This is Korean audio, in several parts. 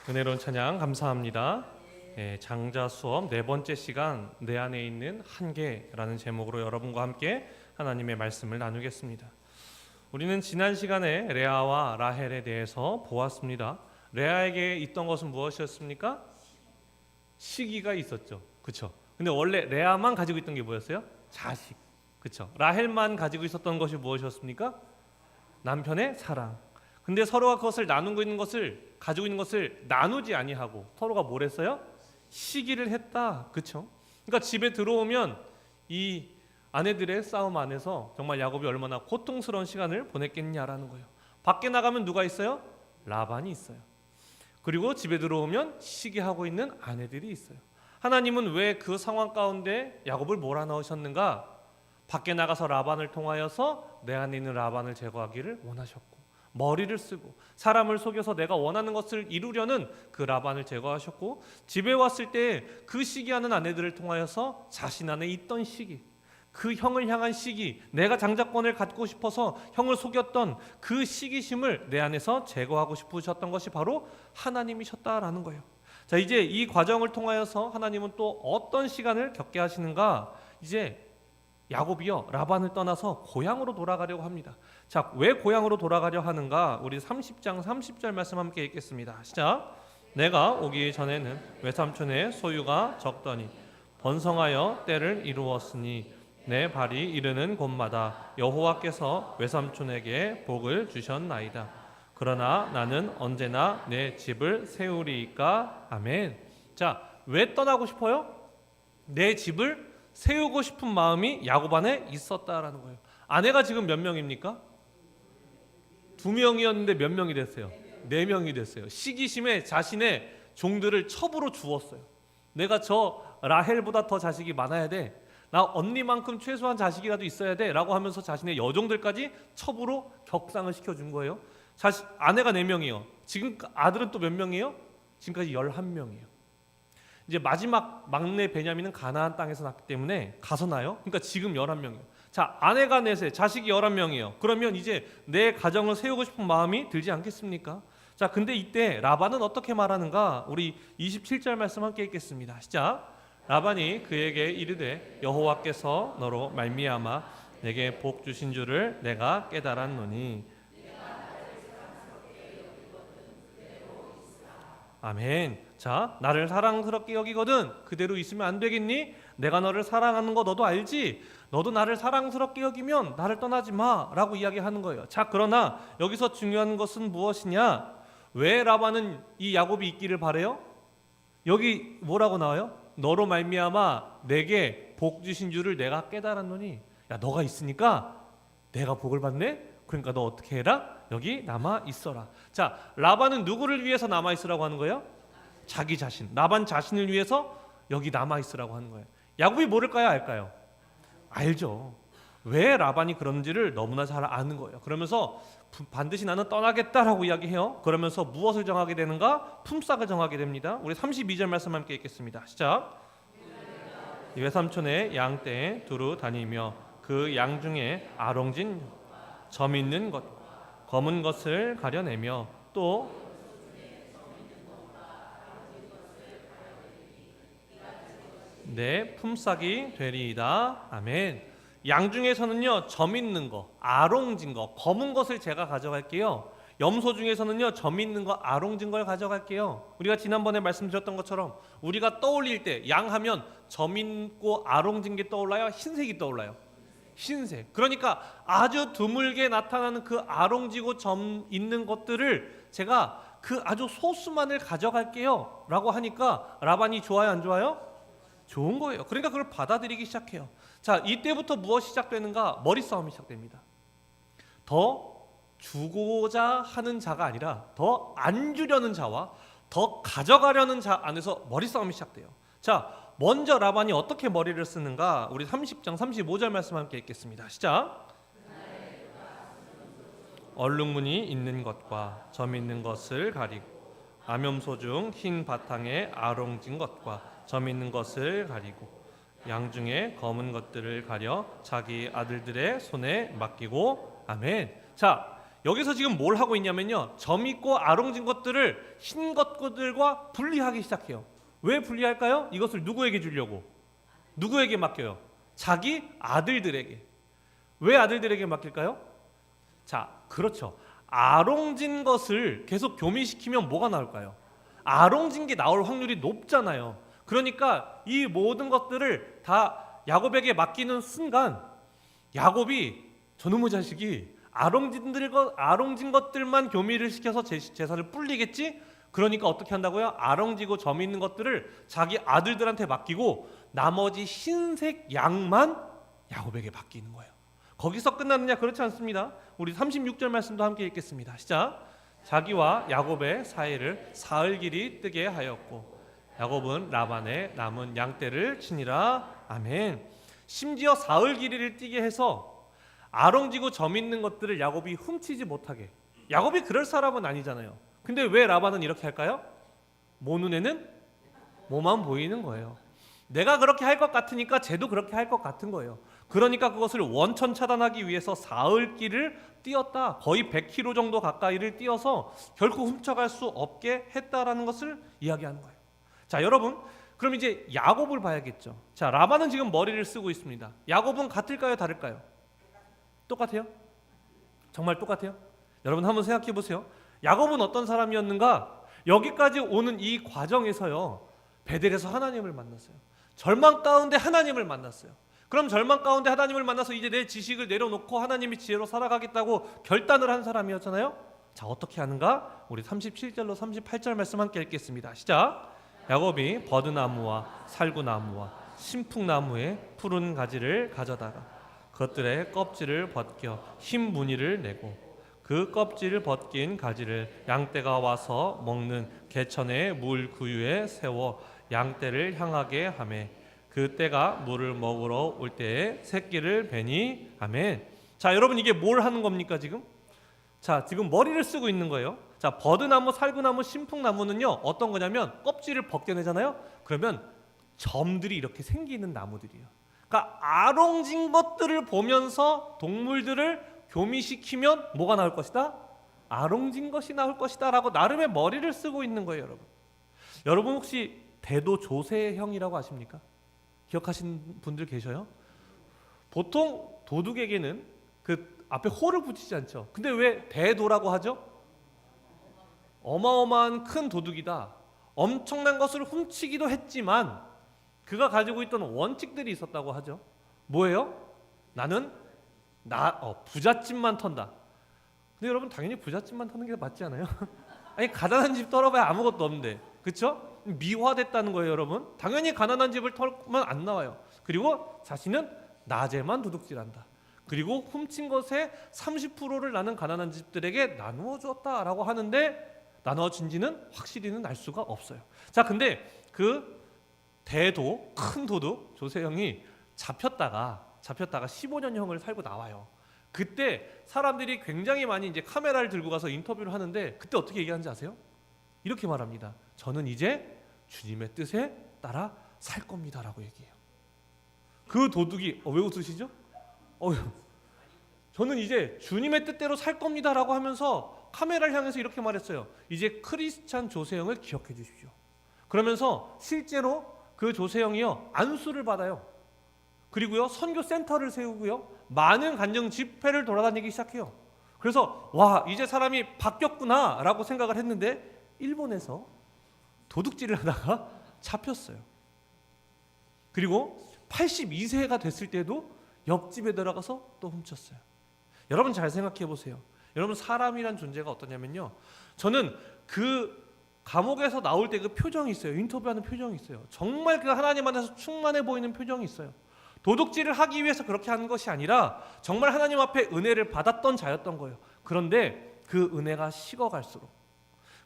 은혜로운 찬양 감사합니다. 장자 수업 네 번째 시간 내 안에 있는 한계라는 제목으로 여러분과 함께 하나님의 말씀을 나누겠습니다. 우리는 지난 시간에 레아와 라헬에 대해서 보았습니다. 레아에게 있던 것은 무엇이었습니까? 시기가 있었죠. 그렇죠? 근데 원래 레아만 가지고 있던 게 뭐였어요? 자식. 그렇죠? 라헬만 가지고 있었던 것이 무엇이었습니까? 남편의 사랑. 근데 서로가 그것을 나누고 있는 것을 가지고 있는 것을 나누지 아니하고 서로가 뭘 했어요? 시기를 했다. 그렇죠? 그러니까 집에 들어오면 이 아내들의 싸움 안에서 정말 야곱이 얼마나 고통스러운 시간을 보냈겠냐라는 거예요. 밖에 나가면 누가 있어요? 라반이 있어요. 그리고 집에 들어오면 시기하고 있는 아내들이 있어요. 하나님은 왜 그 상황 가운데 야곱을 몰아넣으셨는가? 밖에 나가서 라반을 통하여서 내 안에 있는 라반을 제거하기를 원하셨고, 머리를 쓰고 사람을 속여서 내가 원하는 것을 이루려는 그 라반을 제거하셨고, 집에 왔을 때 그 시기하는 아내들을 통하여서 자신 안에 있던 시기, 그 형을 향한 시기, 내가 장자권을 갖고 싶어서 형을 속였던 그 시기심을 내 안에서 제거하고 싶으셨던 것이 바로 하나님이셨다라는 거예요. 자, 이제 이 과정을 통하여서 하나님은 또 어떤 시간을 겪게 하시는가? 이제 야곱이요, 라반을 떠나서 고향으로 돌아가려고 합니다. 자, 왜 고향으로 돌아가려 하는가? 우리 30장 30절 말씀 함께 읽겠습니다. 시작. 내가 오기 전에는 외삼촌의 소유가 적더니 번성하여 때를 이루었으니 내 발이 이르는 곳마다 여호와께서 외삼촌에게 복을 주셨나이다. 그러나 나는 언제나 내 집을 세우리이까. 아멘. 자, 왜 떠나고 싶어요? 내 집을 세우고 싶은 마음이 야곱 안에 있었다라는 거예요. 아내가 지금 몇 명입니까? 2명이었는데 몇 명이 됐어요? 4명이 됐어요. 시기심에 자신의 종들을 첩으로 주었어요. 내가 저 라헬보다 더 자식이 많아야 돼. 나 언니만큼 최소한 자식이라도 있어야 돼 라고 하면서 자신의 여종들까지 첩으로 격상을 시켜준 거예요. 아내가 4명이에요. 지금 아들은 또 몇 명이에요? 지금까지 11명이에요. 이제 마지막 막내 베냐민은 가나안 땅에서 낳기 때문에 가서 나요. 그러니까 지금 11명이에요. 자, 아내가 4세, 자식이 11명이에요. 그러면 이제 내 가정을 세우고 싶은 마음이 들지 않겠습니까? 자, 근데 이때 라반은 어떻게 말하는가? 우리 27절 말씀 함께 읽겠습니다. 시작. 라반이 그에게 이르되 여호와께서 너로 말미암아 내게 복 주신 줄을 내가 깨달았노니. 아멘. 자, 나를 사랑스럽게 여기거든 그대로 있으면 안 되겠니? 내가 너를 사랑하는 거 너도 알지? 너도 나를 사랑스럽게 여기면 나를 떠나지 마 라고 이야기하는 거예요. 자, 그러나 여기서 중요한 것은 무엇이냐? 왜 라반은 이 야곱이 있기를 바래요? 여기 뭐라고 나와요? 너로 말미암아 내게 복 주신 줄을 내가 깨달았노니. 야, 너가 있으니까 내가 복을 받네? 그러니까 너 어떻게 해라? 여기 남아 있어라. 자, 라반은 누구를 위해서 남아 있으라고 하는 거예요? 자기 자신, 라반 자신을 위해서 여기 남아 있으라고 하는 거예요. 야곱이 모를까요, 알까요? 알죠. 왜 라반이 그런지를 너무나 잘 아는 거예요. 그러면서 반드시 나는 떠나겠다라고 이야기해요. 그러면서 무엇을 정하게 되는가? 품삯을 정하게 됩니다. 우리 32절 말씀 함께 읽겠습니다. 시작. 외삼촌의 양떼에 두루 다니며 그 양 중에 아롱진 점 있는 것, 검은 것을 가려내며 또 내 품삯이 되리이다. 아멘. 양 중에서는요, 점 있는 거, 아롱진 거, 검은 것을 제가 가져갈게요. 염소 중에서는요, 점 있는 거, 아롱진 걸 가져갈게요. 우리가 지난번에 말씀드렸던 것처럼 우리가 떠올릴 때 양 하면 점 있고 아롱진 게 떠올라요? 흰색이 떠올라요? 흰색. 그러니까 아주 드물게 나타나는 그 아롱지고 점 있는 것들을 제가 그 아주 소수만을 가져갈게요 라고 하니까 라반이 좋아요, 안 좋아요? 좋은 거예요. 그러니까 그걸 받아들이기 시작해요. 자, 이때부터 무엇이 시작되는가? 머리 싸움이 시작됩니다. 더 주고자 하는 자가 아니라 더 안 주려는 자와 더 가져가려는 자 안에서 머리 싸움이 시작돼요. 자, 먼저 라반이 어떻게 머리를 쓰는가? 우리 30장 35절 말씀 함께 읽겠습니다. 시작. 얼룩무늬 있는 것과 점 있는 것을 가리고 암염소 중 흰 바탕에 아롱진 것과 점 있는 것을 가리고 양 중에 검은 것들을 가려 자기 아들들의 손에 맡기고. 아멘. 자, 여기서 지금 뭘 하고 있냐면요, 점 있고 아롱진 것들을 흰 것들과 분리하기 시작해요. 왜 분리할까요? 이것을 누구에게 주려고? 누구에게 맡겨요? 자기 아들들에게. 왜 아들들에게 맡길까요? 자, 그렇죠. 아롱진 것을 계속 교미시키면 뭐가 나올까요? 아롱진 게 나올 확률이 높잖아요. 그러니까 이 모든 것들을 다 야곱에게 맡기는 순간 야곱이 저놈의 자식이 아롱진 것들만 교미를 시켜서 제사를 불리겠지? 그러니까 어떻게 한다고요? 아롱지고 점 있는 것들을 자기 아들들한테 맡기고 나머지 흰색 양만 야곱에게 맡기는 거예요. 거기서 끝나느냐? 그렇지 않습니다. 우리 36절 말씀도 함께 읽겠습니다. 시작. 자기와 야곱의 사이를 사흘 길이 뜨게 하였고 야곱은 라반의 남은 양떼를 치니라. 아멘. 심지어 사흘 길이를 뛰게 해서 아롱지고 점 있는 것들을 야곱이 훔치지 못하게. 야곱이 그럴 사람은 아니잖아요. 근데 왜 라반은 이렇게 할까요? 모 눈에는 뭐만 보이는 거예요. 내가 그렇게 할 것 같으니까 쟤도 그렇게 할 것 같은 거예요. 그러니까 그것을 원천 차단하기 위해서 사흘 길을 뛰었다. 거의 100km 정도 가까이를 뛰어서 결코 훔쳐갈 수 없게 했다라는 것을 이야기하는 거예요. 자, 여러분, 그럼 이제 야곱을 봐야겠죠. 자, 라반은 지금 머리를 쓰고 있습니다. 야곱은 같을까요, 다를까요? 똑같아요? 정말 똑같아요? 여러분 한번 생각해 보세요. 야곱은 어떤 사람이었는가? 여기까지 오는 이 과정에서요, 베델에서 하나님을 만났어요. 절망 가운데 하나님을 만났어요. 그럼 절망 가운데 하나님을 만나서 이제 내 지식을 내려놓고 하나님의 지혜로 살아가겠다고 결단을 한 사람이었잖아요. 자, 어떻게 하는가? 우리 37절로 38절 말씀 함께 읽겠습니다. 시작. 야곱이 버드나무와 살구나무와 신풍나무의 푸른 가지를 가져다가 그것들의 껍질을 벗겨 흰 무늬를 내고 그 껍질을 벗긴 가지를 양떼가 와서 먹는 개천의 물 구유에 세워 양떼를 향하게 하매 그 떼가 물을 먹으러 올 때에 새끼를 베니. 아멘. 자, 여러분 이게 뭘 하는 겁니까 지금? 자, 지금 머리를 쓰고 있는 거예요. 자, 버드나무, 살구나무, 신풍나무는요 어떤 거냐면 껍질을 벗겨내잖아요. 그러면 점들이 이렇게 생기는 나무들이에요. 그러니까 아롱진 것들을 보면서 동물들을 교미시키면 뭐가 나올 것이다? 아롱진 것이 나올 것이다 라고 나름의 머리를 쓰고 있는 거예요. 여러분, 여러분 혹시 대도 조세형이라고 아십니까? 기억하시는 분들 계셔요? 보통 도둑에게는 그 앞에 호를 붙이지 않죠. 근데 왜 대도라고 하죠? 어마어마한 큰 도둑이다. 엄청난 것을 훔치기도 했지만 그가 가지고 있던 원칙들이 있었다고 하죠. 뭐예요? 나는 부잣집만 턴다. 근데 여러분 당연히 부잣집만 터는 게 맞지 않아요? 아니, 가난한 집 털어봐야 아무것도 없는데, 그렇죠? 미화됐다는 거예요, 여러분. 당연히 가난한 집을 털면 안 나와요. 그리고 자신은 낮에만 도둑질한다. 그리고 훔친 것의 30%를 나는 가난한 집들에게 나누어 주었다라고 하는데 나눠진지는 확실히는 알 수가 없어요. 자, 근데 그 대도 큰 도둑 조세형이 잡혔다가 15년형을 살고 나와요. 그때 사람들이 굉장히 많이 이제 카메라를 들고 가서 인터뷰를 하는데 그때 어떻게 얘기하는지 아세요? 이렇게 말합니다. 저는 이제 주님의 뜻에 따라 살 겁니다라고 얘기해요. 그 도둑이 왜 웃으시죠? 저는 이제 주님의 뜻대로 살 겁니다라고 하면서 카메라를 향해서 이렇게 말했어요. 이제 크리스찬 조세형을 기억해 주십시오. 그러면서 실제로 그 조세형이요 안수를 받아요. 그리고요 선교 센터를 세우고요 많은 간증 집회를 돌아다니기 시작해요. 그래서 와, 이제 사람이 바뀌었구나라고 생각을 했는데 일본에서 도둑질을 하다가 잡혔어요. 그리고 82세가 됐을 때도 옆집에 들어가서 또 훔쳤어요. 여러분 잘 생각해 보세요. 여러분, 사람이란 존재가 어떠냐면요, 저는 그 감옥에서 나올 때 그 표정이 있어요. 인터뷰하는 표정이 있어요. 정말 그 하나님 안에서 충만해 보이는 표정이 있어요. 도둑질을 하기 위해서 그렇게 하는 것이 아니라 정말 하나님 앞에 은혜를 받았던 자였던 거예요. 그런데 그 은혜가 식어갈수록,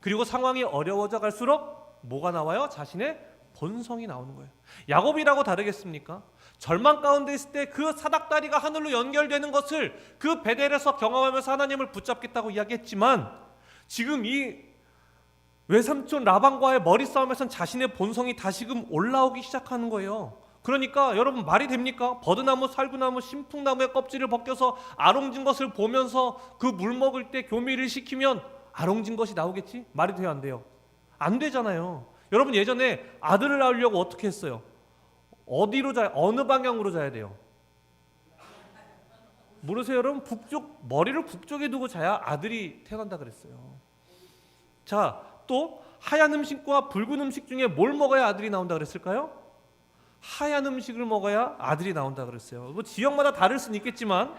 그리고 상황이 어려워져 갈수록 뭐가 나와요? 자신의 본성이 나오는 거예요. 야곱이라고 다르겠습니까? 절망 가운데 있을 때 그 사닥다리가 하늘로 연결되는 것을 그 베델에서 경험하면서 하나님을 붙잡겠다고 이야기했지만, 지금 이 외삼촌 라반과의 머리 싸움에선 자신의 본성이 다시금 올라오기 시작하는 거예요. 그러니까 여러분 말이 됩니까? 버드나무, 살구나무, 신풍나무의 껍질을 벗겨서 아롱진 것을 보면서 그 물 먹을 때 교미를 시키면 아롱진 것이 나오겠지? 말이 돼요, 안 돼요? 안 되잖아요. 여러분 예전에 아들을 낳으려고 어떻게 했어요? 어디로 자야, 어느 방향으로 자야 돼요? 모르세요 여러분? 북쪽, 머리를 북쪽에 두고 자야 아들이 태어난다 그랬어요. 자, 또 하얀 음식과 붉은 음식 중에 뭘 먹어야 아들이 나온다 그랬을까요? 하얀 음식을 먹어야 아들이 나온다 그랬어요. 뭐 지역마다 다를 수는 있겠지만,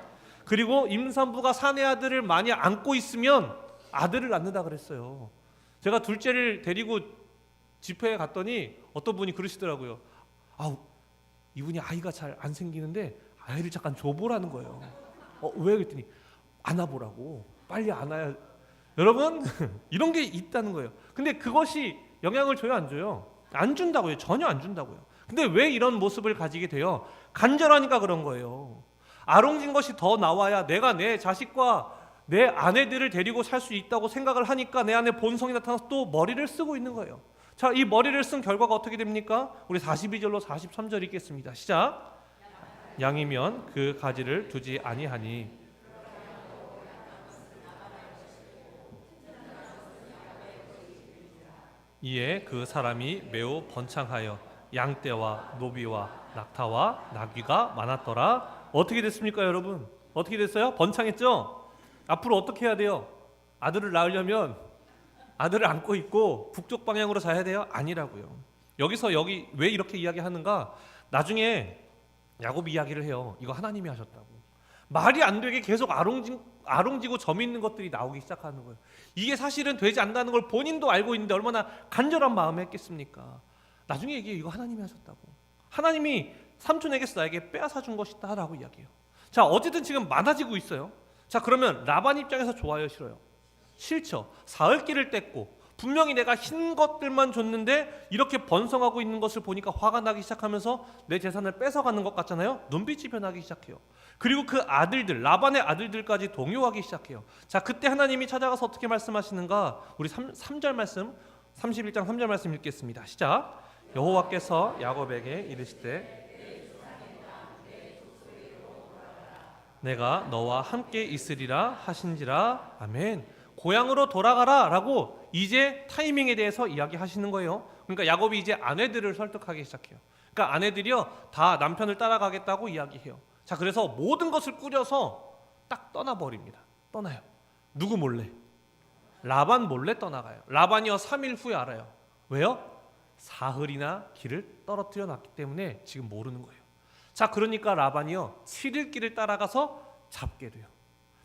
그리고 임산부가 사내 아들을 많이 안고 있으면 아들을 낳는다 그랬어요. 제가 둘째를 데리고 집회에 갔더니 어떤 분이 그러시더라고요. 아우, 이분이 아이가 잘 안 생기는데 아이를 잠깐 줘보라는 거예요. 왜? 그랬더니 안아보라고. 빨리 안아야. 여러분 이런 게 있다는 거예요. 근데 그것이 영향을 줘요, 안 줘요? 안 준다고요. 전혀 안 준다고요. 근데 왜 이런 모습을 가지게 돼요? 간절하니까 그런 거예요. 아롱진 것이 더 나와야 내가 내 자식과 내 아내들을 데리고 살 수 있다고 생각을 하니까 내 안에 본성이 나타나서 또 머리를 쓰고 있는 거예요. 자, 이 머리를 쓴 결과가 어떻게 됩니까? 우리 42절로 43절 읽겠습니다. 시작. 양이면 그 가지를 두지 아니하니 이에 그 사람이 매우 번창하여 양떼와 노비와 낙타와 나귀가 많았더라. 어떻게 됐습니까 여러분? 어떻게 됐어요? 번창했죠? 앞으로 어떻게 해야 돼요? 아들을 낳으려면 아들을 안고 있고 북쪽 방향으로 자야 돼요? 아니라고요. 여기서 여기 왜 이렇게 이야기하는가? 나중에 야곱이 이야기를 해요. 이거 하나님이 하셨다고. 말이 안 되게 계속 아롱지고 점 있는 것들이 나오기 시작하는 거예요. 이게 사실은 되지 않는다는 걸 본인도 알고 있는데 얼마나 간절한 마음에 했겠습니까? 나중에 얘기해요. 이거 하나님이 하셨다고. 하나님이 삼촌에게서 나에게 빼앗아 준 것이다 라고 이야기해요. 자, 어쨌든 지금 많아지고 있어요. 자, 그러면 라반 입장에서 좋아요, 싫어요? 싫죠. 사흘길을 뗐고 분명히 내가 흰 것들만 줬는데 이렇게 번성하고 있는 것을 보니까 화가 나기 시작하면서 내 재산을 뺏어가는 것 같잖아요. 눈빛이 변하기 시작해요. 그리고 그 아들들, 라반의 아들들까지 동요하기 시작해요. 자, 그때 하나님이 찾아가서 어떻게 말씀하시는가? 우리 3절 말씀, 31장 3절 말씀 읽겠습니다. 시작. 여호와께서 야곱에게 이르시되 내가 너와 함께 있으리라 하신지라. 아멘. 고향으로 돌아가라 라고 이제 타이밍에 대해서 이야기하시는 거예요. 그러니까 야곱이 이제 아내들을 설득하기 시작해요. 그러니까 아내들이요 다 남편을 따라가겠다고 이야기해요. 자, 그래서 모든 것을 꾸려서 딱 떠나버립니다. 떠나요. 누구 몰래? 라반 몰래 떠나가요. 라반이요 3일 후에 알아요. 왜요? 사흘이나 길을 떨어뜨려 놨기 때문에 지금 모르는 거예요. 자, 그러니까 라반이요 7일 길을 따라가서 잡게 돼요.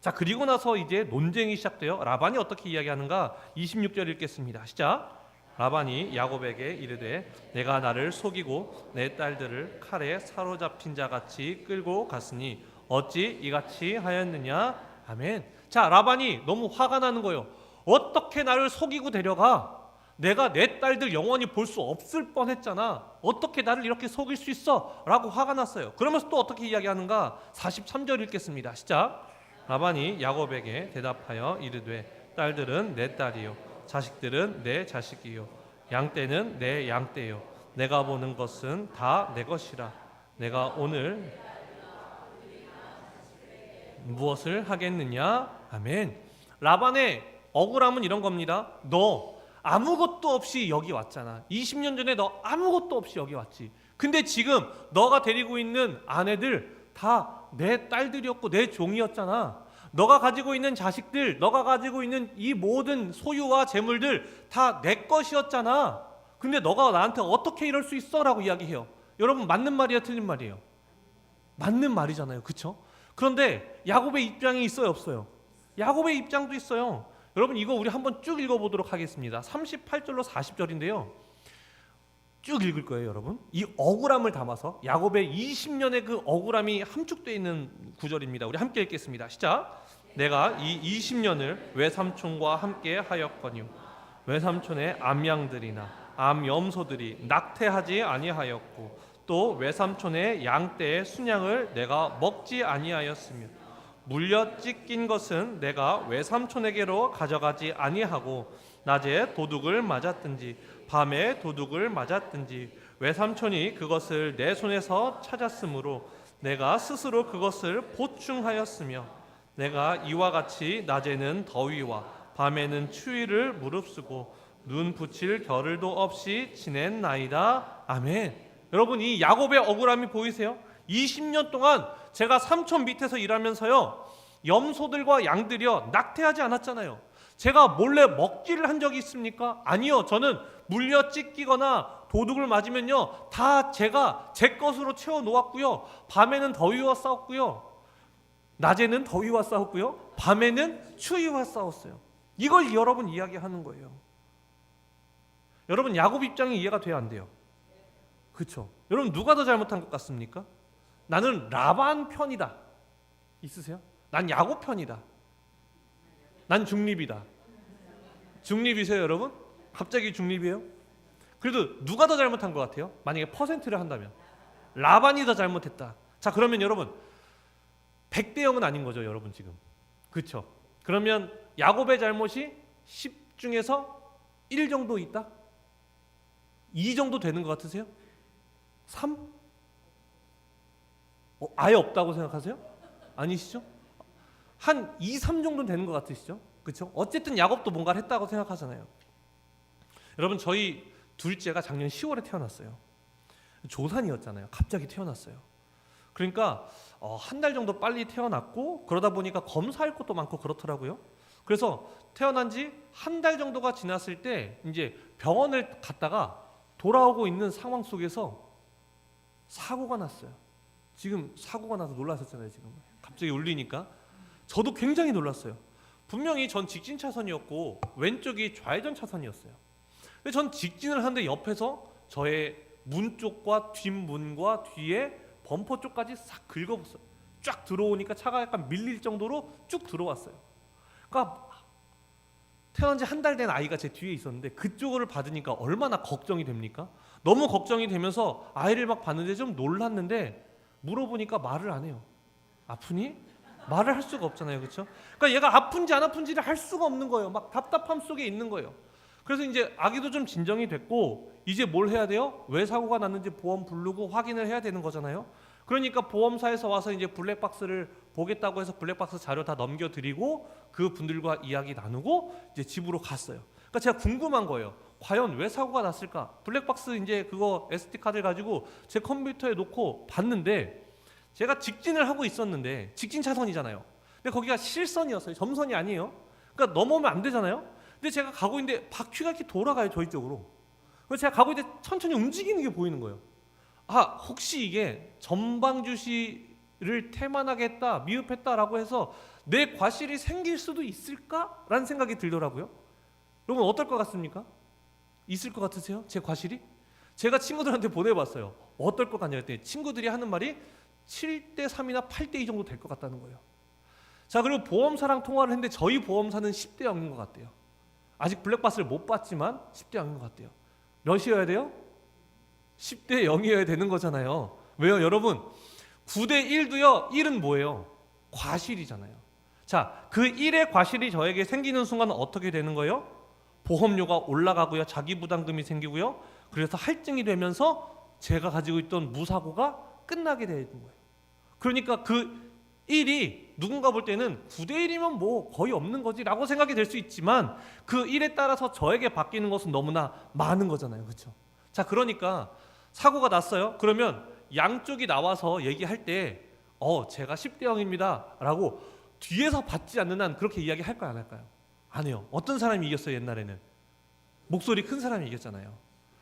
자, 그리고 나서 이제 논쟁이 시작돼요. 라반이 어떻게 이야기하는가? 26절 읽겠습니다. 시작. 라반이 야곱에게 이르되 내가 나를 속이고 내 딸들을 칼에 사로잡힌 자같이 끌고 갔으니 어찌 이같이 하였느냐. 아멘. 자, 라반이 너무 화가 나는 거예요. 어떻게 나를 속이고 데려가? 내가 내 딸들 영원히 볼 수 없을 뻔했잖아. 어떻게 나를 이렇게 속일 수 있어? 라고 화가 났어요. 그러면서 또 어떻게 이야기하는가? 43절 읽겠습니다. 시작. 라반이 야곱에게 대답하여 이르되 딸들은 내 딸이요 자식들은 내 자식이요 양떼는 내 양떼요 내가 보는 것은 다 내 것이라. 내가 오늘 무엇을 하겠느냐. 아멘. 라반의 억울함은 이런 겁니다. 너 아무것도 없이 여기 왔잖아. 20년 전에 너 아무것도 없이 여기 왔지. 근데 지금 너가 데리고 있는 아내들 다 내 딸들이었고 내 종이었잖아. 너가 가지고 있는 자식들, 너가 가지고 있는 이 모든 소유와 재물들 다 내 것이었잖아. 근데 너가 나한테 어떻게 이럴 수 있어? 라고 이야기해요. 여러분 맞는 말이야 틀린 말이에요? 맞는 말이잖아요. 그렇죠? 그런데 야곱의 입장이 있어요 없어요? 야곱의 입장도 있어요. 여러분 이거 우리 한번 쭉 읽어보도록 하겠습니다. 38절로 40절인데요. 쭉 읽을 거예요 여러분. 이 억울함을 담아서 야곱의 20년의 그 억울함이 함축되어 있는 구절입니다. 우리 함께 읽겠습니다. 시작. 내가 이 20년을 외삼촌과 함께 하였거니와 외삼촌의 암양들이나 암염소들이 낙태하지 아니하였고 또 외삼촌의 양떼의 순양을 내가 먹지 아니하였으며 물려 찢긴 것은 내가 외삼촌에게로 가져가지 아니하고 낮에 도둑을 맞았든지 밤에 도둑을 맞았든지 외삼촌이 그것을 내 손에서 찾았으므로 내가 스스로 그것을 보충하였으며 내가 이와 같이 낮에는 더위와 밤에는 추위를 무릅쓰고 눈 붙일 겨를도 없이 지냈나이다. 아멘. 여러분, 이 야곱의 억울함이 보이세요? 20년 동안 제가 삼촌 밑에서 일하면서요, 염소들과 양들이요 낙태하지 않았잖아요. 제가 몰래 먹기를 한 적이 있습니까? 아니요. 저는 물려 찢기거나 도둑을 맞으면요 다 제가 제 것으로 채워 놓았고요, 밤에는 더위와 싸웠고요, 낮에는 더위와 싸웠고요, 밤에는 추위와 싸웠어요. 이걸 여러분 이야기하는 거예요. 여러분, 야곱 입장이 이해가 돼야 안 돼요? 그렇죠? 여러분, 누가 더 잘못한 것 같습니까? 나는 라반 편이다. 있으세요? 난 야곱 편이다. 난 중립이다. 중립이세요, 여러분? 갑자기 중립이에요? 그래도 누가 더 잘못한 것 같아요? 만약에 퍼센트를 한다면 라반이 더 잘못했다. 자, 그러면 여러분 100대 0은 아닌 거죠, 여러분 지금. 그렇죠? 그러면 야곱의 잘못이 10 중에서 1 정도 있다? 2 정도 되는 것 같으세요? 3? 아예 없다고 생각하세요? 아니시죠? 한 2, 3 정도는 되는 것 같으시죠? 그렇죠? 어쨌든 야곱도 뭔가를 했다고 생각하잖아요. 여러분, 저희 둘째가 작년 10월에 태어났어요. 조산이었잖아요. 갑자기 태어났어요. 그러니까 한 달 정도 빨리 태어났고, 그러다 보니까 검사할 것도 많고 그렇더라고요. 그래서 태어난 지 한 달 정도가 지났을 때 이제 병원을 갔다가 돌아오고 있는 상황 속에서 사고가 났어요. 지금 사고가 나서 놀라셨잖아요. 지금 갑자기 울리니까 저도 굉장히 놀랐어요. 분명히 전 직진 차선이었고 왼쪽이 좌회전 차선이었어요. 근데 전 직진을 하는데 옆에서 저의 문 쪽과 뒷문과 뒤에 범퍼 쪽까지 싹 긁어봤어요. 쫙 들어오니까 차가 약간 밀릴 정도로 쭉 들어왔어요. 그러니까 태어난 지 한 달 된 아이가 제 뒤에 있었는데 그쪽을 받으니까 얼마나 걱정이 됩니까? 너무 걱정이 되면서 아이를 막 봤는데 좀 놀랐는데, 물어보니까 말을 안 해요. 아프니? 말을 할 수가 없잖아요. 그렇죠? 그러니까 얘가 아픈지 안 아픈지를 할 수가 없는 거예요. 막 답답함 속에 있는 거예요. 그래서 이제 아기도 좀 진정이 됐고, 이제 뭘 해야 돼요? 왜 사고가 났는지 보험 부르고 확인을 해야 되는 거잖아요. 그러니까 보험사에서 와서 이제 블랙박스를 보겠다고 해서 블랙박스 자료 다 넘겨드리고 그 분들과 이야기 나누고 이제 집으로 갔어요. 그러니까 제가 궁금한 거예요. 과연 왜 사고가 났을까? 블랙박스 이제 그거 SD 카드를 가지고 제 컴퓨터에 놓고 봤는데, 제가 직진을 하고 있었는데 직진 차선이잖아요. 근데 거기가 실선이었어요. 점선이 아니에요. 그러니까 넘어오면 안 되잖아요. 근데 제가 가고 있는데 바퀴가 이렇게 돌아가요, 저희 쪽으로. 그래서 제가 가고 있는데 천천히 움직이는 게 보이는 거예요. 아, 혹시 이게 전방주시를 태만하게 했다, 미흡했다라고 해서 내 과실이 생길 수도 있을까라는 생각이 들더라고요. 여러분, 어떨 것 같습니까? 있을 것 같으세요? 제 과실이? 제가 친구들한테 보내봤어요. 어떨 것 같냐 했더니 친구들이 하는 말이 7대 3이나 8대 2 정도 될 것 같다는 거예요. 자, 그리고 보험사랑 통화를 했는데 저희 보험사는 10대 0인 것 같대요. 아직 블랙박스를 못 봤지만 10대 0인 것 같대요. 몇이어야 돼요? 10대 0이어야 되는 거잖아요. 왜요, 여러분? 9대 1도요. 1은 뭐예요? 과실이잖아요. 자, 그 1의 과실이 저에게 생기는 순간 어떻게 되는 거예요? 보험료가 올라가고요, 자기 부담금이 생기고요. 그래서 할증이 되면서 제가 가지고 있던 무사고가 끝나게 되는 거예요. 그러니까 그 1이 누군가 볼 때는 9대 1이면 뭐 거의 없는 거지 라고 생각이 될 수 있지만, 그 1에 따라서 저에게 바뀌는 것은 너무나 많은 거잖아요. 그렇죠? 자, 그러니까 사고가 났어요. 그러면 양쪽이 나와서 얘기할 때 제가 10대 0입니다 라고 뒤에서 받지 않는 한 그렇게 이야기할까요, 안 할까요? 안 해요. 어떤 사람이 이겼어요? 옛날에는 목소리 큰 사람이 이겼잖아요.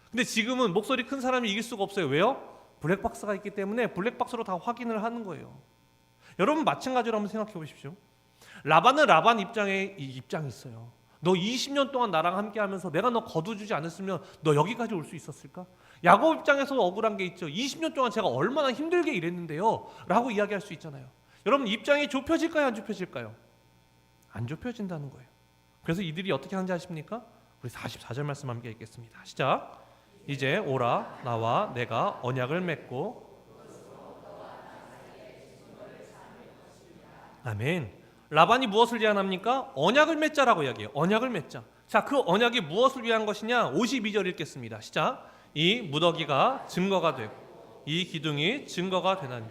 근데 지금은 목소리 큰 사람이 이길 수가 없어요. 왜요? 블랙박스가 있기 때문에 블랙박스로 다 확인을 하는 거예요. 여러분, 마찬가지로 한번 생각해 보십시오. 라반은 라반 입장이 있어요. 너 20년 동안 나랑 함께 하면서 내가 너 거두주지 않았으면 너 여기까지 올 수 있었을까? 야곱 입장에서도 억울한 게 있죠. 20년 동안 제가 얼마나 힘들게 일했는데요 라고 이야기할 수 있잖아요. 여러분, 입장이 좁혀질까요, 안 좁혀질까요? 안 좁혀진다는 거예요. 그래서 이들이 어떻게 하는지 아십니까? 우리 44절 말씀 함께 읽겠습니다. 시작. 이제 오라, 나와 내가 언약을 맺고. 아멘. 라반이 무엇을 제안합니까? 언약을 맺자라고 이야기해요. 언약을 맺자. 자, 그 언약이 무엇을 위한 것이냐? 52절 읽겠습니다. 시작. 이 무더기가 증거가 되고 이 기둥이 증거가 되나니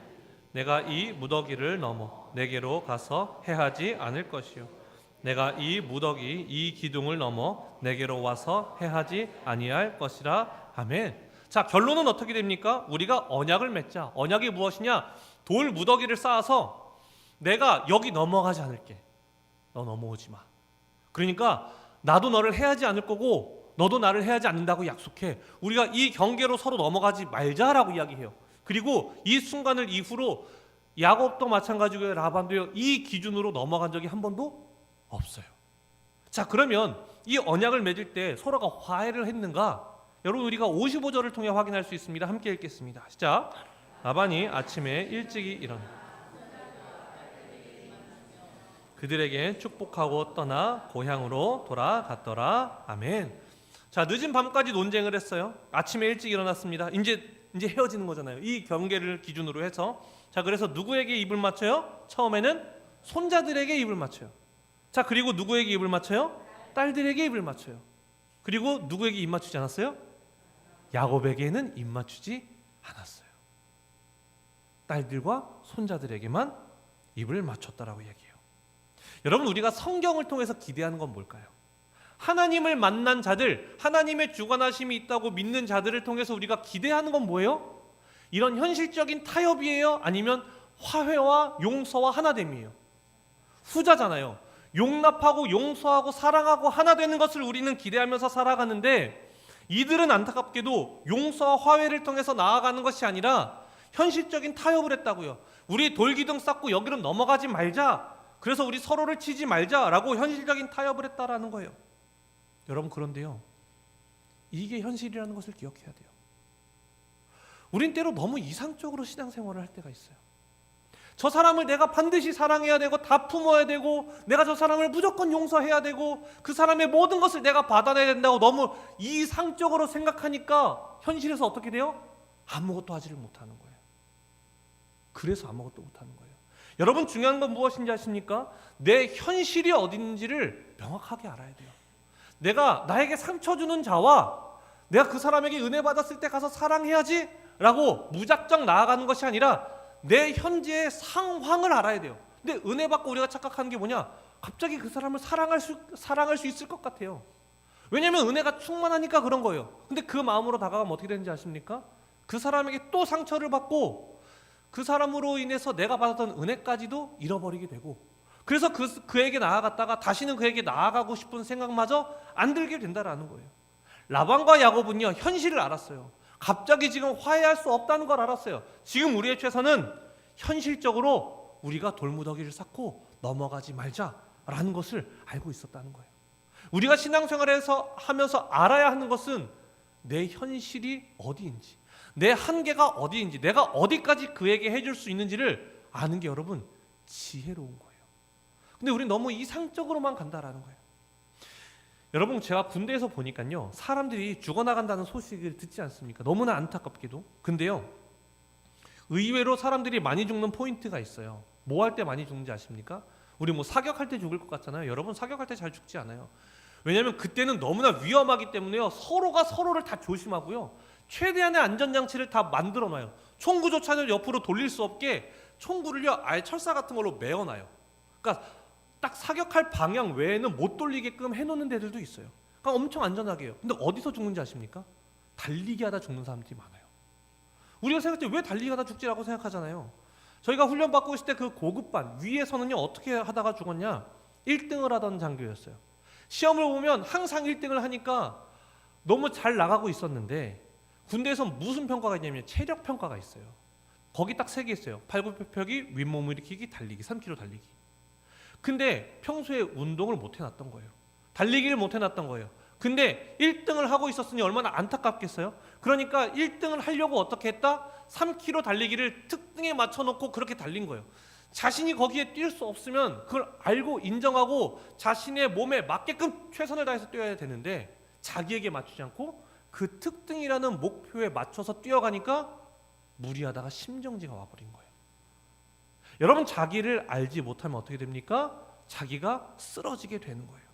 내가 이 무더기를 넘어 내게로 가서 해하지 않을 것이요 내가 이 무더기 이 기둥을 넘어 내게로 와서 해하지 아니할 것이라. 아멘. 자, 결론은 어떻게 됩니까? 우리가 언약을 맺자. 언약이 무엇이냐? 돌 무더기를 쌓아서 내가 여기 넘어가지 않을게. 너 넘어오지 마. 그러니까 나도 너를 해하지 않을 거고 너도 나를 해하지 않는다고 약속해. 우리가 이 경계로 서로 넘어가지 말자라고 이야기해요. 그리고 이 순간을 이후로 야곱도 마찬가지고요, 라반도요, 이 기준으로 넘어간 적이 한 번도 없어요. 자, 그러면 이 언약을 맺을 때 서로가 화해를 했는가? 여러분, 우리가 55절을 통해 확인할 수 있습니다. 함께 읽겠습니다. 시작. 라반이 아침에 일찍이 일어나 그들에게 축복하고 떠나 고향으로 돌아갔더라. 아멘. 자, 늦은 밤까지 논쟁을 했어요. 아침에 일찍 일어났습니다. 이제 헤어지는 거잖아요. 이 경계를 기준으로 해서. 자, 그래서 누구에게 입을 맞춰요? 처음에는 손자들에게 입을 맞춰요. 자, 그리고 누구에게 입을 맞춰요? 딸들에게 입을 맞춰요. 그리고 누구에게 입 맞추지 않았어요? 야곱에게는 입 맞추지 않았어요. 딸들과 손자들에게만 입을 맞췄다라고 얘기해요. 여러분, 우리가 성경을 통해서 기대하는 건 뭘까요? 하나님을 만난 자들, 하나님의 주관하심이 있다고 믿는 자들을 통해서 우리가 기대하는 건 뭐예요? 이런 현실적인 타협이에요? 아니면 화해와 용서와 하나됨이에요? 후자잖아요. 용납하고 용서하고 사랑하고 하나 되는 것을 우리는 기대하면서 살아가는데, 이들은 안타깝게도 용서와 화해를 통해서 나아가는 것이 아니라 현실적인 타협을 했다고요. 우리 돌기둥 쌓고 여기로 넘어가지 말자, 그래서 우리 서로를 치지 말자라고 현실적인 타협을 했다라는 거예요. 여러분, 그런데요, 이게 현실이라는 것을 기억해야 돼요. 우린 때로 너무 이상적으로 신앙생활을 할 때가 있어요. 저 사람을 내가 반드시 사랑해야 되고 다 품어야 되고 내가 저 사람을 무조건 용서해야 되고 그 사람의 모든 것을 내가 받아내야 된다고 너무 이상적으로 생각하니까 현실에서 어떻게 돼요? 아무것도 하지를 못하는 거예요. 그래서 아무것도 못하는 거예요. 여러분, 중요한 건 무엇인지 아십니까? 내 현실이 어디 있는지를 명확하게 알아야 돼요. 내가 나에게 상처 주는 자와 내가 그 사람에게 은혜 받았을 때 가서 사랑해야지 라고 무작정 나아가는 것이 아니라 내 현재의 상황을 알아야 돼요. 근데 은혜 받고 우리가 착각하는 게 뭐냐? 갑자기 그 사람을 사랑할 수 있을 것 같아요. 왜냐하면 은혜가 충만하니까 그런 거예요. 근데 그 마음으로 다가가면 어떻게 되는지 아십니까? 그 사람에게 또 상처를 받고 그 사람으로 인해서 내가 받았던 은혜까지도 잃어버리게 되고, 그래서 그에게 나아갔다가 다시는 그에게 나아가고 싶은 생각마저 안 들게 된다라는 거예요. 라반과 야곱은요, 현실을 알았어요. 갑자기 지금 화해할 수 없다는 걸 알았어요. 지금 우리의 최선은 현실적으로 우리가 돌무더기를 쌓고 넘어가지 말자라는 것을 알고 있었다는 거예요. 우리가 신앙생활에서 하면서 알아야 하는 것은 내 현실이 어디인지, 내 한계가 어디인지, 내가 어디까지 그에게 해줄 수 있는지를 아는 게 여러분 지혜로운 거예요. 근데 우리 너무 이상적으로만 간다라는 거예요. 여러분, 제가 군대에서 보니까요, 사람들이 죽어나간다는 소식을 듣지 않습니까? 너무나 안타깝게도. 근데요, 의외로 사람들이 많이 죽는 포인트가 있어요. 뭐 할 때 많이 죽는지 아십니까? 우리 뭐 사격할 때 죽을 것 같잖아요. 여러분, 사격할 때 잘 죽지 않아요. 왜냐하면 그때는 너무나 위험하기 때문에요, 서로가 서로를 다 조심하고요, 최대한의 안전장치를 다 만들어놔요. 총구조차를 옆으로 돌릴 수 없게 총구를요 아예 철사 같은 걸로 메어놔요. 그러니까 딱 사격할 방향 외에는 못 돌리게끔 해놓는 데들도 있어요. 그러니까 엄청 안전하게 해요. 근데 어디서 죽는지 아십니까? 달리기 하다 죽는 사람들이 많아요. 우리가 생각할 때 왜 달리기 하다 죽지라고 생각하잖아요. 저희가 훈련 받고 있을 때 그 고급반 위에서는요, 어떻게 하다가 죽었냐? 1등을 하던 장교였어요. 시험을 보면 항상 1등을 하니까 너무 잘 나가고 있었는데, 군대에서 무슨 평가가 있냐면 체력 평가가 있어요. 거기 딱 3개 있어요. 팔굽혀펴기, 윗몸 일으키기, 달리기, 3km 달리기. 근데 평소에 운동을 못 해놨던 거예요. 달리기를 못 해놨던 거예요. 근데 1등을 하고 있었으니 얼마나 안타깝겠어요? 그러니까 1등을 하려고 어떻게 했다? 3km 달리기를 특등에 맞춰놓고 그렇게 달린 거예요. 자신이 거기에 뛸 수 없으면 그걸 알고 인정하고 자신의 몸에 맞게끔 최선을 다해서 뛰어야 되는데, 자기에게 맞추지 않고 그 특등이라는 목표에 맞춰서 뛰어가니까 무리하다가 심정지가 와버린 거예요. 여러분, 자기를 알지 못하면 어떻게 됩니까? 자기가 쓰러지게 되는 거예요.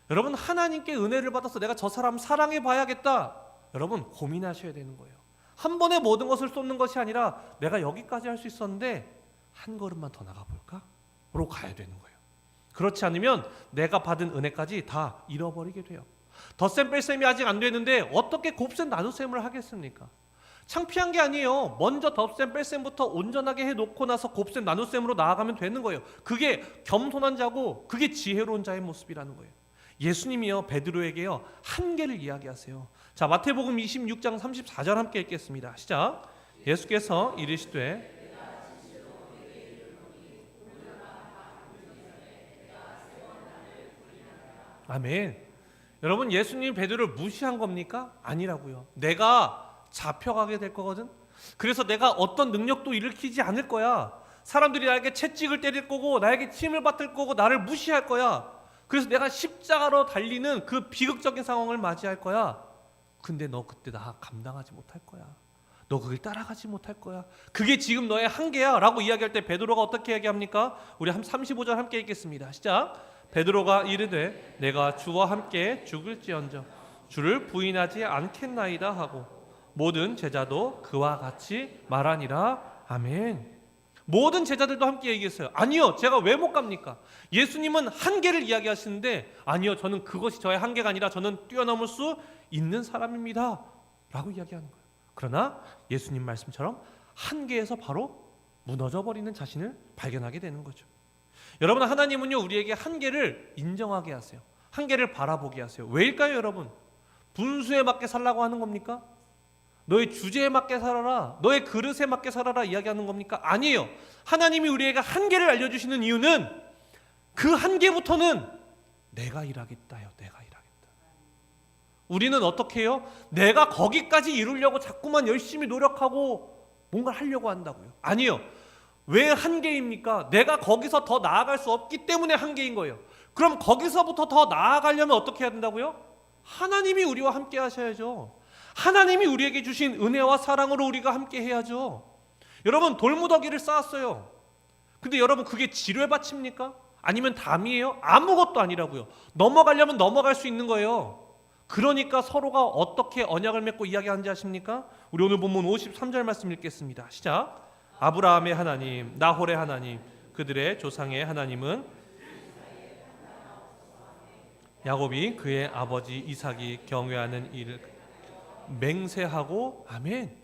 여러분, 하나님께 은혜를 받아서 내가 저 사람 사랑해 봐야겠다 여러분 고민하셔야 되는 거예요. 한 번에 모든 것을 쏟는 것이 아니라 내가 여기까지 할 수 있었는데 한 걸음만 더 나가볼까? 로 가야 되는 거예요. 그렇지 않으면 내가 받은 은혜까지 다 잃어버리게 돼요. 덧셈 뺄셈이 아직 안 되는데 어떻게 곱셈 나눗셈을 하겠습니까? 창피한 게 아니에요. 먼저 덧셈 뺄셈부터 온전하게 해놓고 나서 곱셈 나눗셈으로 나아가면 되는 거예요. 그게 겸손한 자고 그게 지혜로운 자의 모습이라는 거예요. 예수님이요 베드로에게요 한계를 이야기하세요. 자, 마태복음 26장 34절 함께 읽겠습니다. 시작. 예수께서 이르시되 아멘. 여러분 예수님 베드로를 무시한 겁니까? 아니라고요. 내가 잡혀가게 될 거거든. 그래서 내가 어떤 능력도 일으키지 않을 거야. 사람들이 나에게 채찍을 때릴 거고 나에게 침을 받을 거고 나를 무시할 거야. 그래서 내가 십자가로 달리는 그 비극적인 상황을 맞이할 거야. 근데 너 그때 나 감당하지 못할 거야. 너 그걸 따라가지 못할 거야. 그게 지금 너의 한계야 라고 이야기할 때 베드로가 어떻게 얘기합니까? 우리 35절 함께 읽겠습니다. 시작. 베드로가 이르되 내가 주와 함께 죽을지언정 주를 부인하지 않겠나이다 하고 모든 제자도 그와 같이 말하니라. 아멘. 모든 제자들도 함께 얘기했어요. 아니요, 제가 왜 못 갑니까? 예수님은 한계를 이야기하시는데 아니요, 저는 그것이 저의 한계가 아니라 저는 뛰어넘을 수 있는 사람입니다 라고 이야기하는 거예요. 그러나 예수님 말씀처럼 한계에서 바로 무너져 버리는 자신을 발견하게 되는 거죠. 여러분, 하나님은요 우리에게 한계를 인정하게 하세요. 한계를 바라보게 하세요. 왜일까요 여러분? 분수에 맞게 살라고 하는 겁니까? 너의 주제에 맞게 살아라, 너의 그릇에 맞게 살아라 이야기하는 겁니까? 아니에요. 하나님이 우리에게 한계를 알려주시는 이유는 그 한계부터는 내가 일하겠다요. 내가 일하겠다. 우리는 어떻게 해요? 내가 거기까지 이루려고 자꾸만 열심히 노력하고 뭔가를 하려고 한다고요. 아니요. 왜 한계입니까? 내가 거기서 더 나아갈 수 없기 때문에 한계인 거예요. 그럼 거기서부터 더 나아가려면 어떻게 해야 된다고요? 하나님이 우리와 함께 하셔야죠. 하나님이 우리에게 주신 은혜와 사랑으로 우리가 함께 해야죠. 여러분, 돌무더기를 쌓았어요. 근데 여러분, 그게 지뢰밭입니까? 아니면 담이에요? 아무것도 아니라고요. 넘어가려면 넘어갈 수 있는 거예요. 그러니까 서로가 어떻게 언약을 맺고 이야기하는지 아십니까? 우리 오늘 본문 53절 말씀 읽겠습니다. 시작. 아브라함의 하나님, 나홀의 하나님, 그들의 조상의 하나님은 야곱이 그의 아버지 이삭이 경외하는 일을 맹세하고. 아멘.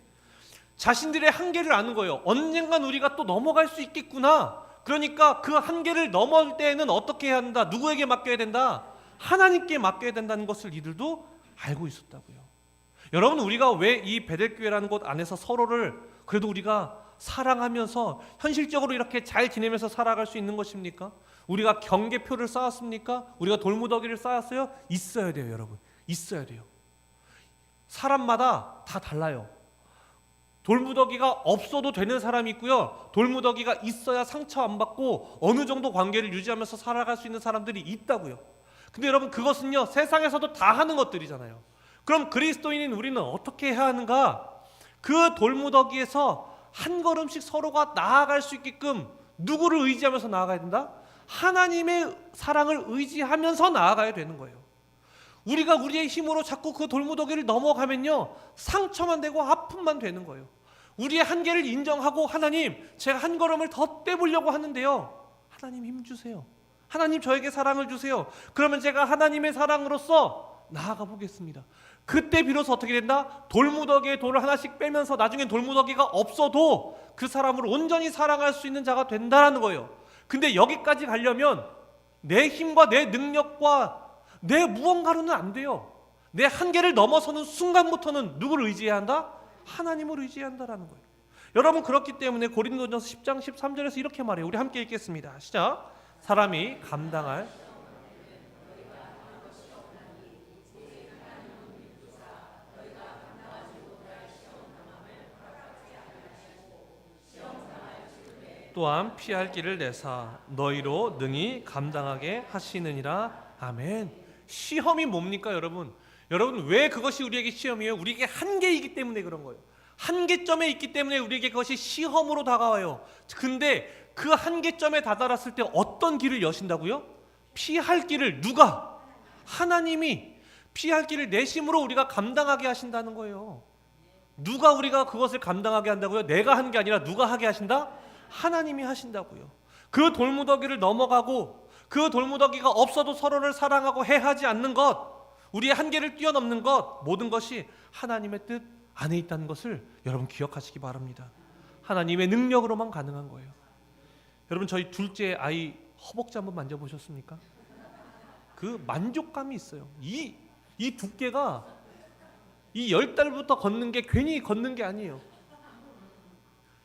자신들의 한계를 아는 거예요. 언젠간 우리가 또 넘어갈 수 있겠구나. 그러니까 그 한계를 넘어올 때에는 어떻게 해야 한다? 누구에게 맡겨야 된다? 하나님께 맡겨야 된다는 것을 이들도 알고 있었다고요. 여러분, 우리가 왜 이 베델교회라는 곳 안에서 서로를 그래도 우리가 사랑하면서 현실적으로 이렇게 잘 지내면서 살아갈 수 있는 것입니까? 우리가 경계표를 쌓았습니까? 우리가 돌무더기를 쌓았어요? 있어야 돼요, 여러분. 있어야 돼요. 사람마다 다 달라요. 돌무더기가 없어도 되는 사람이 있고요. 돌무더기가 있어야 상처 안 받고 어느 정도 관계를 유지하면서 살아갈 수 있는 사람들이 있다고요. 근데 여러분, 그것은요 세상에서도 다 하는 것들이잖아요. 그럼 그리스도인인 우리는 어떻게 해야 하는가? 그 돌무더기에서 한 걸음씩 서로가 나아갈 수 있게끔 누구를 의지하면서 나아가야 된다? 하나님의 사랑을 의지하면서 나아가야 되는 거예요. 우리가 우리의 힘으로 자꾸 그 돌무더기를 넘어가면요 상처만 되고 아픔만 되는 거예요. 우리의 한계를 인정하고 하나님, 제가 한 걸음을 더 떼보려고 하는데요, 하나님 힘 주세요. 하나님 저에게 사랑을 주세요. 그러면 제가 하나님의 사랑으로서 나아가 보겠습니다. 그때 비로소 어떻게 된다? 돌무더기에 돌을 하나씩 빼면서 나중엔 돌무더기가 없어도 그 사람을 온전히 사랑할 수 있는 자가 된다는 거예요. 근데 여기까지 가려면 내 힘과 내 능력과 내 무언가로는 안 돼요. 내 한계를 넘어서는 순간부터는 누구를 의지해야 한다? 하나님을 의지해야 한다는 거예요. 여러분, 그렇기 때문에 고린도전서 10장 13절에서 이렇게 말해요. 우리 함께 읽겠습니다. 시작. 사람이 감당할 또한 피할 길을 내사 너희로 능히 감당하게 하시느니라. 아멘. 시험이 뭡니까 여러분? 여러분, 왜 그것이 우리에게 시험이에요? 우리에게 한계이기 때문에 그런 거예요. 한계점에 있기 때문에 우리에게 그것이 시험으로 다가와요. 근데 그 한계점에 다다랐을 때 어떤 길을 여신다고요? 피할 길을 누가? 하나님이 피할 길을 내심으로 우리가 감당하게 하신다는 거예요. 누가 우리가 그것을 감당하게 한다고요? 내가 하는 게 아니라 누가 하게 하신다? 하나님이 하신다고요. 그 돌무더기를 넘어가고 그 돌무더기가 없어도 서로를 사랑하고 해하지 않는 것, 우리의 한계를 뛰어넘는 것, 모든 것이 하나님의 뜻 안에 있다는 것을 여러분 기억하시기 바랍니다. 하나님의 능력으로만 가능한 거예요. 여러분, 저희 둘째 아이 허벅지 한번 만져보셨습니까? 그 만족감이 있어요. 이 두께가 이 10달부터 걷는 게 괜히 걷는 게 아니에요.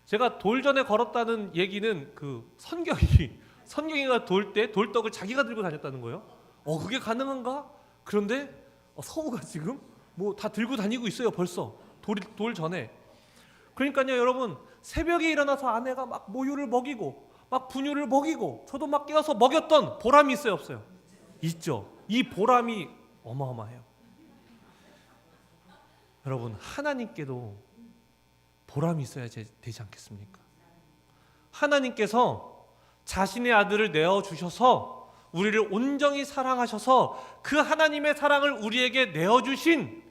제가 돌전에 걸었다는 얘기는 그 선경이가 돌 때 돌떡을 자기가 들고 다녔다는 거예요. 그게 가능한가? 그런데 서우가 지금 뭐 다 들고 다니고 있어요. 벌써 돌 전에. 그러니까요, 여러분, 새벽에 일어나서 아내가 막 모유를 먹이고 막 분유를 먹이고 저도 막 깨어서 먹였던 보람이 있어요, 없어요? 있죠. 이 보람이 어마어마해요. 여러분, 하나님께도 보람이 있어야 되지 않겠습니까? 하나님께서 자신의 아들을 내어주셔서 우리를 온전히 사랑하셔서 그 하나님의 사랑을 우리에게 내어주신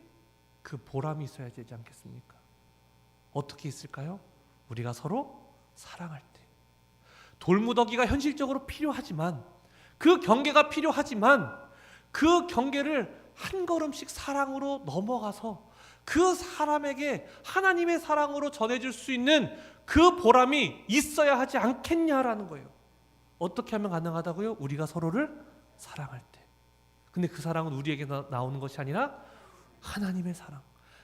그 보람이 있어야 되지 않겠습니까? 어떻게 있을까요? 우리가 서로 사랑할 때. 돌무더기가 현실적으로 필요하지만, 그 경계가 필요하지만 그 경계를 한 걸음씩 사랑으로 넘어가서 그 사람에게 하나님의 사랑으로 전해줄 수 있는 그 보람이 있어야 하지 않겠냐라는 거예요. 어떻게 하면 가능하다고요? 우리가 서로를 사랑할 때. 근데 그 사랑은 우리에게 나오는 것이 아니라 하나님의 사랑,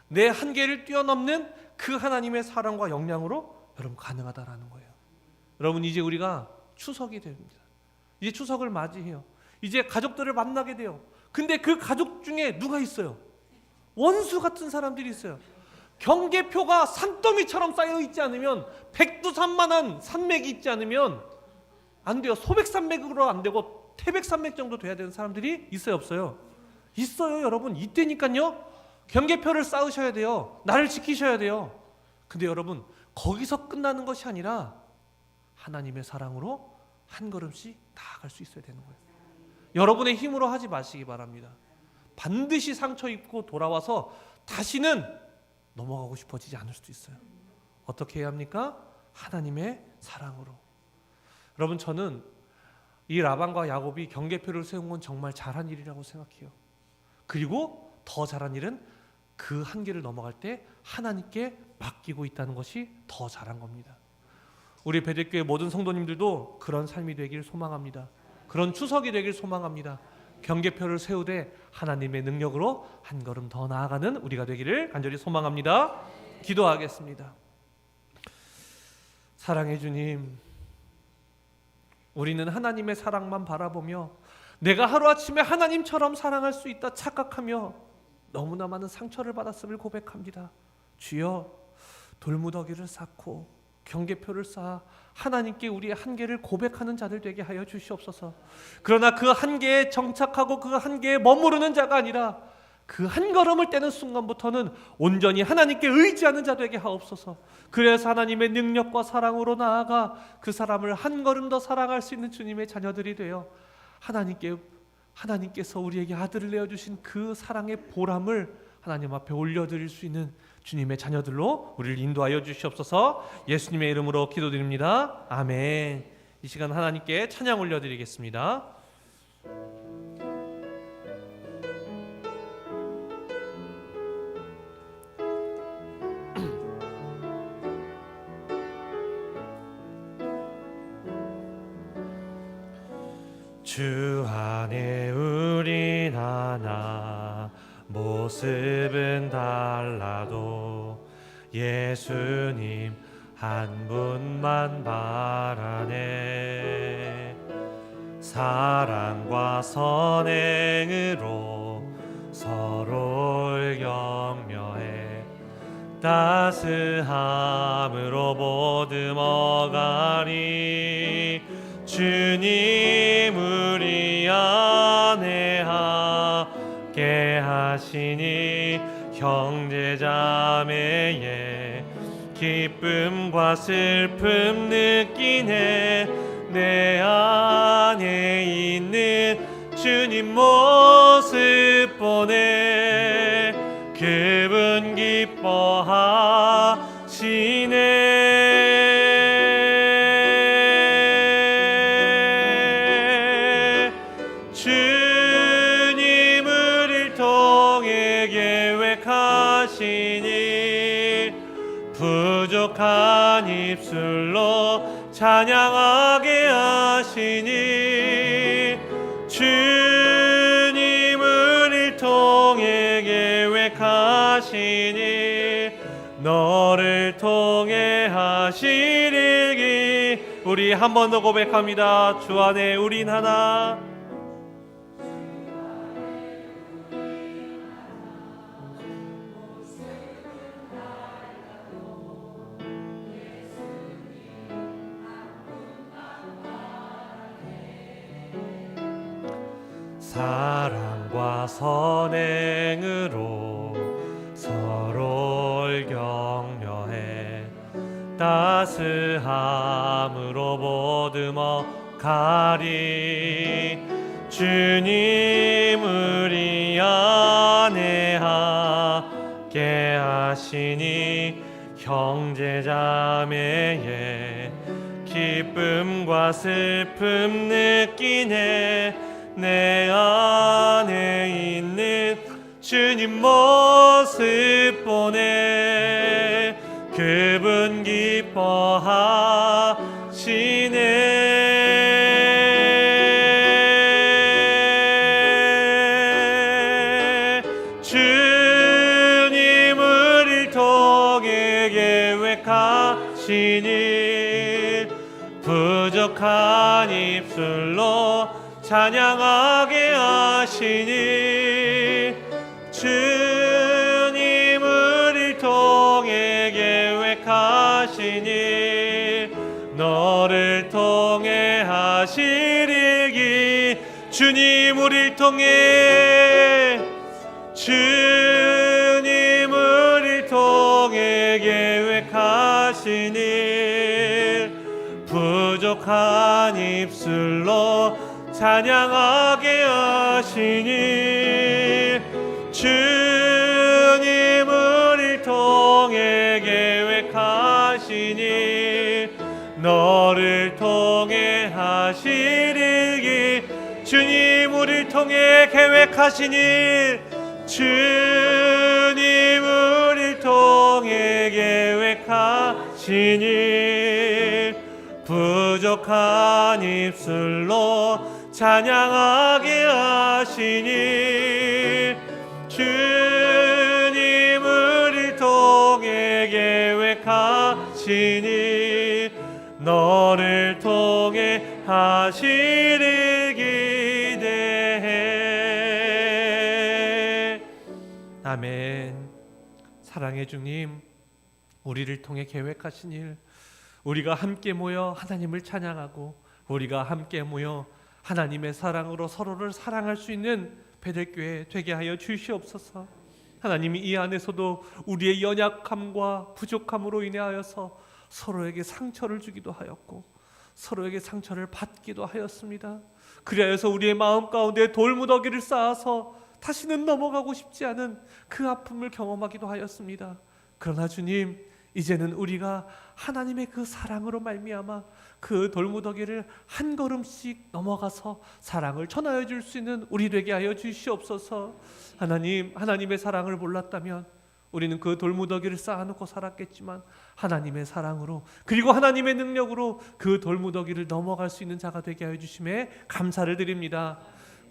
내 한계를 뛰어넘는 그 하나님의 사랑과 역량으로 여러분 가능하다라는 거예요. 여러분, 이제 우리가 추석이 됩니다. 이제 추석을 맞이해요. 이제 가족들을 만나게 돼요. 근데 그 가족 중에 누가 있어요? 원수 같은 사람들이 있어요. 경계표가 산더미처럼 쌓여 있지 않으면, 백두산만한 산맥이 있지 않으면 안 돼요. 소백산맥으로 안 되고 태백산맥 정도 돼야 되는 사람들이 있어요, 없어요? 있어요, 여러분. 이때니까요, 경계표를 쌓으셔야 돼요. 나를 지키셔야 돼요. 근데 여러분, 거기서 끝나는 것이 아니라 하나님의 사랑으로 한 걸음씩 나아갈 수 있어야 되는 거예요. 여러분의 힘으로 하지 마시기 바랍니다. 반드시 상처 입고 돌아와서 다시는 넘어가고 싶어지지 않을 수도 있어요. 어떻게 해야 합니까? 하나님의 사랑으로. 여러분, 저는 이 라반과 야곱이 경계표를 세운 건 정말 잘한 일이라고 생각해요. 그리고 더 잘한 일은 그 한계를 넘어갈 때 하나님께 맡기고 있다는 것이 더 잘한 겁니다. 우리 베들교회 모든 성도님들도 그런 삶이 되길 소망합니다. 그런 추석이 되길 소망합니다. 경계표를 세우되 하나님의 능력으로 한 걸음 더 나아가는 우리가 되기를 간절히 소망합니다. 기도하겠습니다. 사랑해 주님, 우리는 하나님의 사랑만 바라보며 내가 하루아침에 하나님처럼 사랑할 수 있다 착각하며 너무나 많은 상처를 받았음을 고백합니다. 주여, 돌무더기를 쌓고 경계표를 쌓아 하나님께 우리의 한계를 고백하는 자들 되게 하여 주시옵소서. 그러나 그 한계에 정착하고 그 한계에 머무르는 자가 아니라 그 한 걸음을 떼는 순간부터는 온전히 하나님께 의지하는 자 되게 하옵소서. 그래서 하나님의 능력과 사랑으로 나아가 그 사람을 한 걸음 더 사랑할 수 있는 주님의 자녀들이 되어 하나님께서 우리에게 아들을 내어주신 그 사랑의 보람을 하나님 앞에 올려드릴 수 있는 주님의 자녀들로 우리를 인도하여 주시옵소서. 예수님의 이름으로 기도드립니다. 아멘. 이 시간 하나님께 찬양 올려드리겠습니다. 주 안에 우린 하나, 모습은 달라도 예수님 한 분만 바라네. 사랑과 선행으로 서로를 격려해 따스함으로 보듬어가리. 주님 우리 안에 함께 하시니 형제자매의 기쁨과 슬픔 느끼네. 내 안에 있는 주님 모습 보내 하시니 부족한 입술로 찬양하게 하시니 주님을 일통해 계획하시니 너를 통해 하실 일기. 우리 한 번 더 고백합니다. 주 안에 우린 하나. 사랑과 선행으로 서로를 격려해 따스함으로 보듬어 가리. 주님 우리 안에 함께 하시니 형제자매의 기쁨과 슬픔 느끼네. 내 안에 있는 주님 모습 보네. 그분 기뻐하시네. 주님을 일통해 계획하시니 부족한 입술로 찬양하게 하시니 주님을 일통해 계획하시니 너를 통해 하실 일기. 주님 우리를 통해 주님을 일통해 계획하시니 부족한 입술로 찬양하게 하시니 주님을 일통해 계획하시니 너를 통해 하실 일기. 주님 우리를 통해 계획하시니 주님 우리를 통해 계획하시니 부족한 입술로 찬양하게 하시니 주님을 통해 계획하시니 너를 통해 하실 일 기대해. 아멘. 사랑의 주님, 우리를 통해 계획하신 일, 우리가 함께 모여 하나님을 찬양하고 우리가 함께 모여 하나님의 사랑으로 서로를 사랑할 수 있는 베델교회 되게 하여 주시옵소서. 하나님이 이 안에서도 우리의 연약함과 부족함으로 인하여서 서로에게 상처를 주기도 하였고 서로에게 상처를 받기도 하였습니다. 그리하여서 우리의 마음 가운데 돌무더기를 쌓아서 다시는 넘어가고 싶지 않은 그 아픔을 경험하기도 하였습니다. 그러나 주님, 이제는 우리가 하나님의 그 사랑으로 말미암아 그 돌무더기를 한 걸음씩 넘어가서 사랑을 전하여 줄 수 있는 우리 되게 하여 주시옵소서. 하나님, 하나님의 사랑을 몰랐다면 우리는 그 돌무더기를 쌓아놓고 살았겠지만 하나님의 사랑으로 그리고 하나님의 능력으로 그 돌무더기를 넘어갈 수 있는 자가 되게 하여 주심에 감사를 드립니다.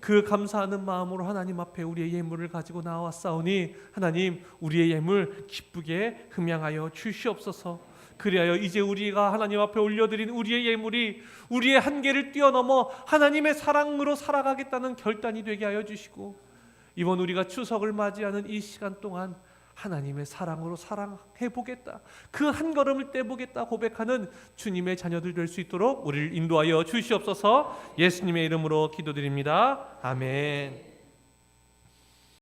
그 감사하는 마음으로 하나님 앞에 우리의 예물을 가지고 나왔사오니 하나님, 우리의 예물 기쁘게 흠양하여 주시옵소서. 그리하여 이제 우리가 하나님 앞에 올려드린 우리의 예물이 우리의 한계를 뛰어넘어 하나님의 사랑으로 살아가겠다는 결단이 되게 하여 주시고, 이번 우리가 추석을 맞이하는 이 시간 동안 하나님의 사랑으로 사랑해보겠다, 그 한 걸음을 떼보겠다 고백하는 주님의 자녀들 될 수 있도록 우리를 인도하여 주시옵소서. 예수님의 이름으로 기도드립니다. 아멘.